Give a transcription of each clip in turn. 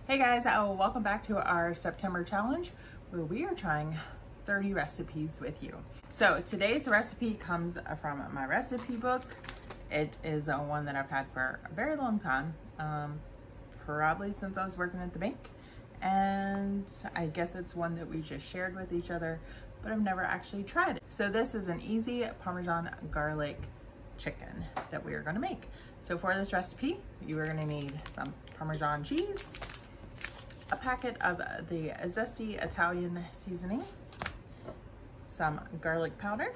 Hey guys, welcome back to our September challenge where we are trying 30 recipes with you. So today's recipe comes from my recipe book. It is one that I've had for a very long time, probably since I was working at the bank. And I guess it's one that we just shared with each other, but I've never actually tried it. So this is an easy Parmesan garlic chicken that we are gonna make. So for this recipe, you are gonna need some Parmesan cheese, a packet of the zesty Italian seasoning, some garlic powder,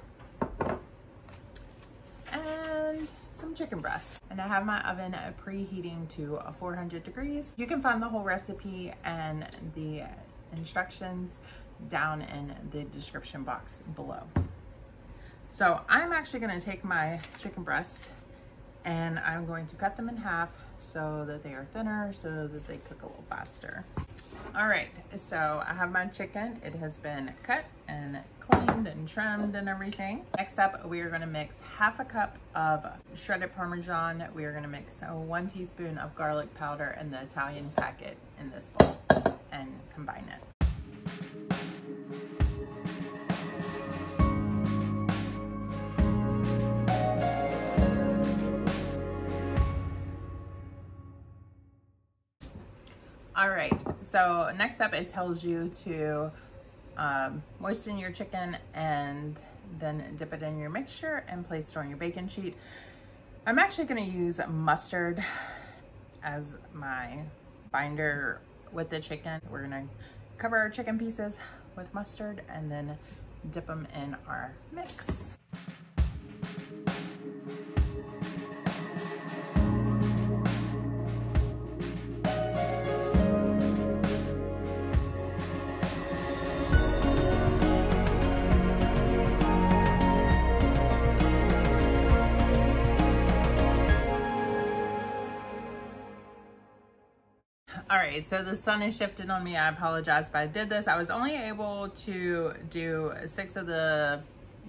and some chicken breasts. And I have my oven preheating to 400 degrees. You can find the whole recipe and the instructions down in the description box below. So I'm actually gonna take my chicken breast and I'm going to cut them in half so that they are thinner, so that they cook a little faster. All right, so I have my chicken. It has been cut and cleaned and trimmed and everything. Next up, we are gonna mix half a cup of shredded Parmesan. We are gonna mix 1 teaspoon of garlic powder in the Italian packet in this bowl and combine it. All right, so next up it tells you to moisten your chicken and then dip it in your mixture and place it on your baking sheet. I'm actually gonna use mustard as my binder with the chicken. We're gonna cover our chicken pieces with mustard and then dip them in our mix. All right, so the sun has shifted on me. I apologize, but I did this. I was only able to do 6 of the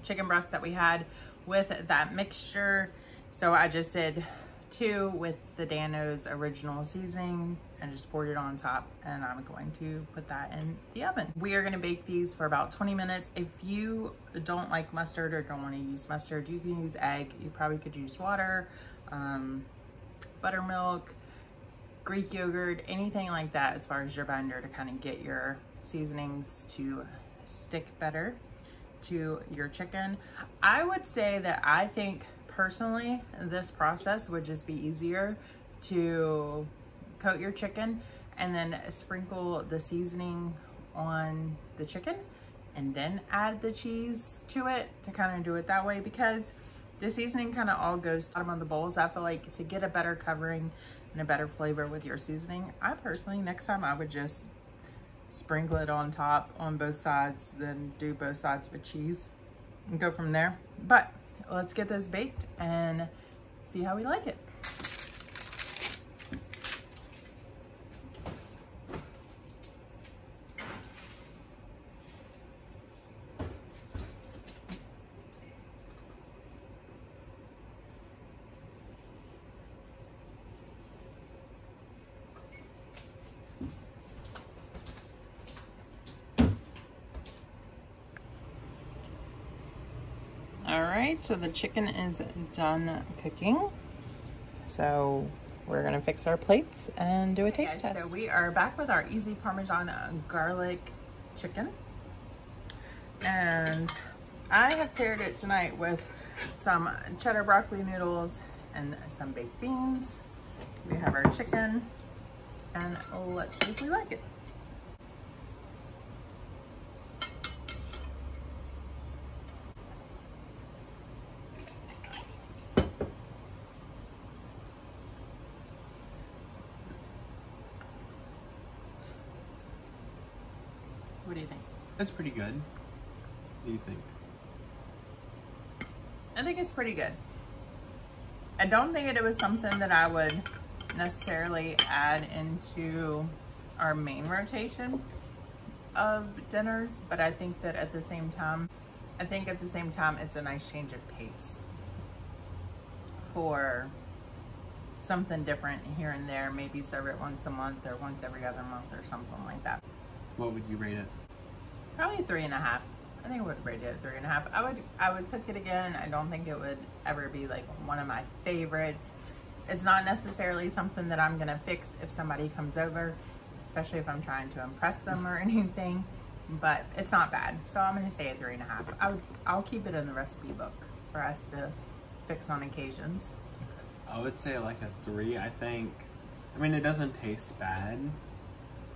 chicken breasts that we had with that mixture. So I just did 2 with the Dano's original seasoning and just poured it on top, and I'm going to put that in the oven. We are gonna bake these for about 20 minutes. If you don't like mustard or don't wanna use mustard, you can use egg. You probably could use water, buttermilk, Greek yogurt, anything like that as far as your binder to kind of get your seasonings to stick better to your chicken. I would say that I think personally this process would just be easier to coat your chicken and then sprinkle the seasoning on the chicken and then add the cheese to it, to kind of do it that way, because the seasoning kind of all goes to the bottom of the bowls. I feel like to get a better covering and a better flavor with your seasoning, I personally, next time I would just sprinkle it on top on both sides, then do both sides with cheese and go from there. But let's get this baked and see how we like it. All right, so the chicken is done cooking. So we're gonna fix our plates and do a taste test. So we are back with our easy Parmesan garlic chicken. And I have paired it tonight with some cheddar broccoli noodles and some baked beans. We have our chicken, and let's see if we like it. What do you think? That's pretty good. What do you think? I think it's pretty good. I don't think it was something that I would necessarily add into our main rotation of dinners, but I think that at the same time, it's a nice change of pace for something different here and there. Maybe serve it once a month or once every other month or something like that. What would you rate it? Probably 3.5. I think I would rate it 3.5. I would cook it again. I don't think it would ever be like one of my favorites. It's not necessarily something that I'm gonna fix if somebody comes over, especially if I'm trying to impress them or anything, but it's not bad. So I'm gonna say a 3.5. I'll keep it in the recipe book for us to fix on occasions. I would say like a 3, I think. I mean, it doesn't taste bad,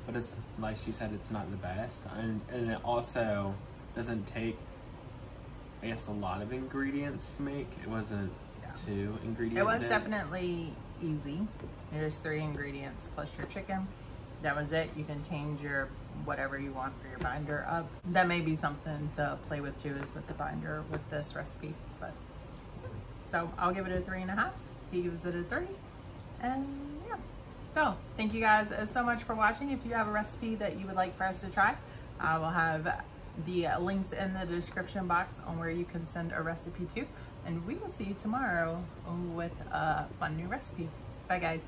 but it's, like she said, it's not the best. And it also doesn't take, I guess, a lot of ingredients to make. It wasn't too ingredient It was dense. definitely easy. There's 3 ingredients plus your chicken. That was it. You can change your whatever you want for your binder up. That may be something to play with too, is with the binder with this recipe. But so I'll give it a 3.5. He gives it a 3. And yeah. So thank you guys so much for watching. If you have a recipe that you would like for us to try, I will have the links in the description box on where you can send a recipe to. And we will see you tomorrow with a fun new recipe. Bye guys.